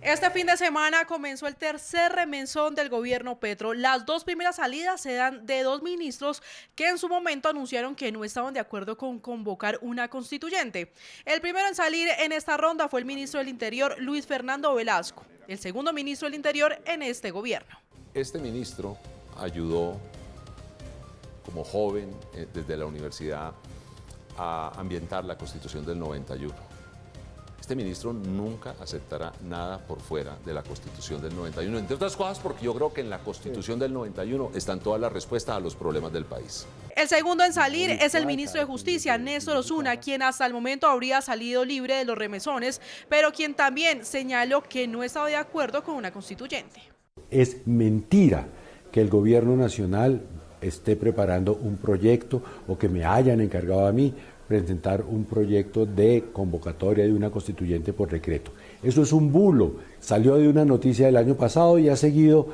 Este fin de semana comenzó el tercer remesón del gobierno Petro. Las dos primeras salidas se dan de dos ministros que en su momento anunciaron que no estaban de acuerdo con convocar una constituyente. El primero en salir en esta ronda fue el ministro del Interior, Luis Fernando Velasco, el segundo ministro del Interior en este gobierno. Este ministro ayudó como joven desde la universidad a ambientar la Constitución del 91. Este ministro nunca aceptará nada por fuera de la Constitución del 91, entre otras cosas porque yo creo que en la Constitución del 91 están todas las respuestas a los problemas del país. El segundo en salir es el ministro de Justicia, Néstor Osuna, quien hasta el momento habría salido libre de los remesones, pero quien también señaló que no estaba de acuerdo con una constituyente. Es mentira que el gobierno nacional esté preparando un proyecto o que me hayan encargado a mí presentar un proyecto de convocatoria de una constituyente por decreto. Eso es un bulo, salió de una noticia del año pasado y ha seguido,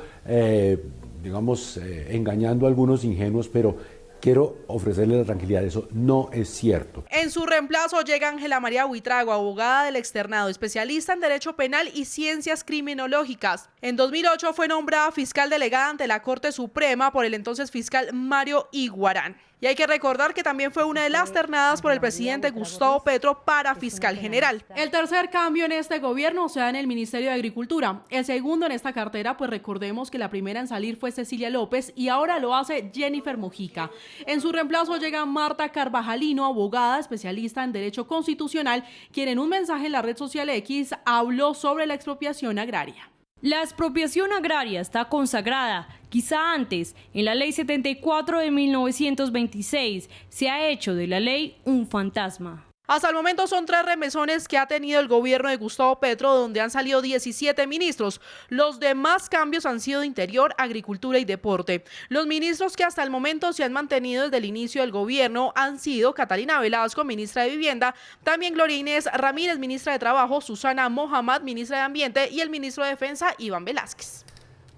engañando a algunos ingenuos, pero quiero ofrecerles la tranquilidad, eso no es cierto. En su reemplazo llega Ángela María Buitrago, abogada del externado, especialista en Derecho Penal y Ciencias Criminológicas. En 2008 fue nombrada fiscal delegada ante la Corte Suprema por el entonces fiscal Mario Iguarán. Y hay que recordar que también fue una de las ternadas por el presidente Gustavo Petro para fiscal general. El tercer cambio en este gobierno se da en el Ministerio de Agricultura. El segundo en esta cartera, pues recordemos que la primera en salir fue Cecilia López y ahora lo hace Jennifer Mojica. En su reemplazo llega Marta Carvajalino, abogada especialista en Derecho Constitucional, quien en un mensaje en la red social X habló sobre la expropiación agraria. La expropiación agraria está consagrada. Quizá antes, en la Ley 74 de 1926, se ha hecho de la ley un fantasma. Hasta el momento son 3 remesones que ha tenido el gobierno de Gustavo Petro, donde han salido 17 ministros. Los demás cambios han sido de Interior, Agricultura y Deporte. Los ministros que hasta el momento se han mantenido desde el inicio del gobierno han sido Catalina Velasco, ministra de Vivienda, también Gloria Inés Ramírez, ministra de Trabajo, Susana Mohamed, ministra de Ambiente, y el ministro de Defensa, Iván Velázquez.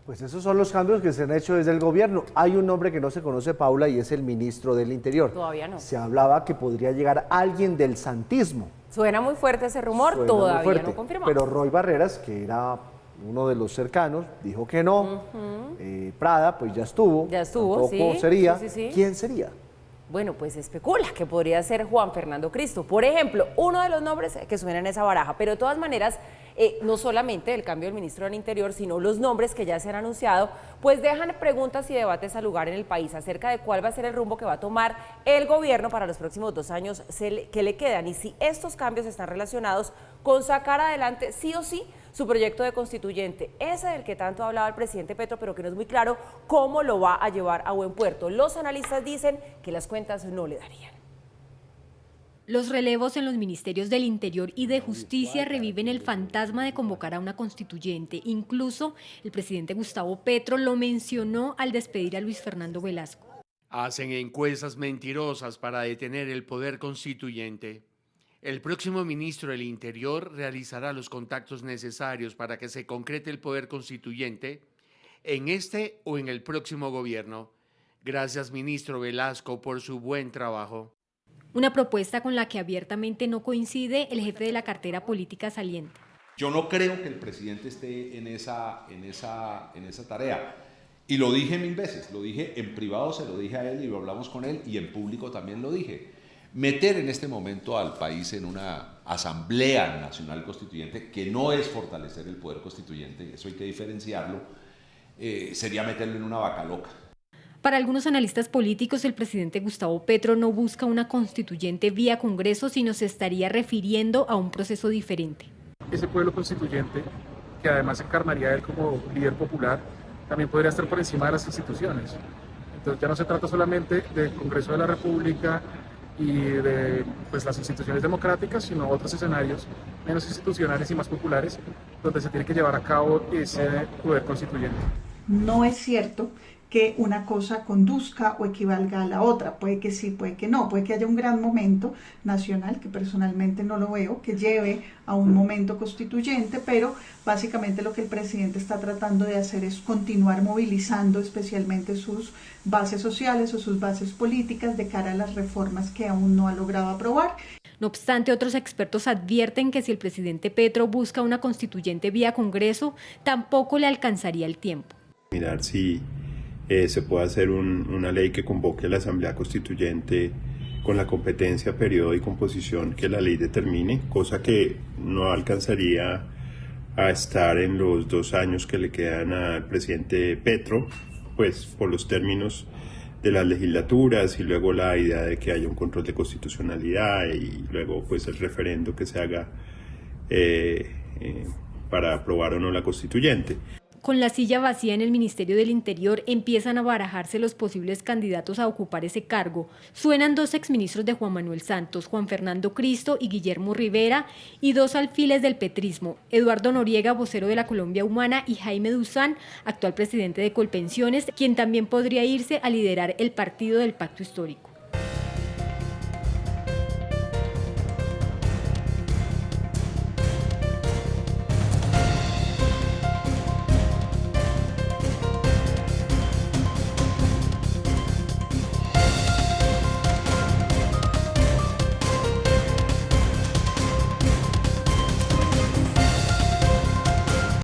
Pues esos son los cambios que se han hecho desde el gobierno. Hay un nombre que no se conoce, Paula, y es el ministro del Interior. Todavía no. Se hablaba que podría llegar alguien del santismo. Suena muy fuerte ese rumor, todavía no confirmado. Pero Roy Barreras, que era uno de los cercanos, dijo que no. Prada, pues ya estuvo. Ya estuvo, tampoco sí. sería. Sí. ¿Quién sería? Bueno, pues especula que podría ser Juan Fernando Cristo, por ejemplo, uno de los nombres que suenan en esa baraja, pero de todas maneras, no solamente el cambio del ministro del Interior, sino los nombres que ya se han anunciado, pues dejan preguntas y debates al lugar en el país acerca de cuál va a ser el rumbo que va a tomar el gobierno para los próximos 2 años que le quedan y si estos cambios están relacionados con sacar adelante sí o sí su proyecto de constituyente, ese del que tanto hablaba el presidente Petro, pero que no es muy claro cómo lo va a llevar a buen puerto. Los analistas dicen que las cuentas no le darían. Los relevos en los ministerios del Interior y de Justicia reviven el fantasma de convocar a una constituyente. Incluso el presidente Gustavo Petro lo mencionó al despedir a Luis Fernando Velasco. Hacen encuestas mentirosas para detener el poder constituyente. El próximo ministro del Interior realizará los contactos necesarios para que se concrete el poder constituyente en este o en el próximo gobierno. Gracias, ministro Velasco, por su buen trabajo. Una propuesta con la que abiertamente no coincide el jefe de la cartera política saliente. Yo no creo que el presidente esté en esa tarea. Y lo dije 1000 veces, lo dije en privado, se lo dije a él y lo hablamos con él, y en público también lo dije. Meter en este momento al país en una asamblea nacional constituyente, que no es fortalecer el poder constituyente, eso hay que diferenciarlo, sería meterlo en una vaca loca. Para algunos analistas políticos, el presidente Gustavo Petro no busca una constituyente vía Congreso, sino se estaría refiriendo a un proceso diferente. Ese pueblo constituyente, que además encarnaría él como líder popular, también podría estar por encima de las instituciones. Entonces ya no se trata solamente del Congreso de la República y de las instituciones democráticas, sino otros escenarios menos institucionales y más populares, donde se tiene que llevar a cabo ese poder constituyente. No es cierto que una cosa conduzca o equivalga a la otra, puede que sí, puede que no, puede que haya un gran momento nacional, que personalmente no lo veo, que lleve a un momento constituyente, pero básicamente lo que el presidente está tratando de hacer es continuar movilizando especialmente sus bases sociales o sus bases políticas de cara a las reformas que aún no ha logrado aprobar. No obstante, otros expertos advierten que si el presidente Petro busca una constituyente vía Congreso, tampoco le alcanzaría el tiempo. Mirar si se puede hacer una ley que convoque a la Asamblea Constituyente con la competencia, periodo y composición que la ley determine, cosa que no alcanzaría a estar en los 2 años que le quedan al presidente Petro, pues por los términos de las legislaturas y luego la idea de que haya un control de constitucionalidad y luego pues el referendo que se haga para aprobar o no la constituyente. Con la silla vacía en el Ministerio del Interior empiezan a barajarse los posibles candidatos a ocupar ese cargo. Suenan 2 exministros de Juan Manuel Santos, Juan Fernando Cristo y Guillermo Rivera, y 2 alfiles del petrismo, Eduardo Noriega, vocero de la Colombia Humana, y Jaime Duzán, actual presidente de Colpensiones, quien también podría irse a liderar el partido del Pacto Histórico.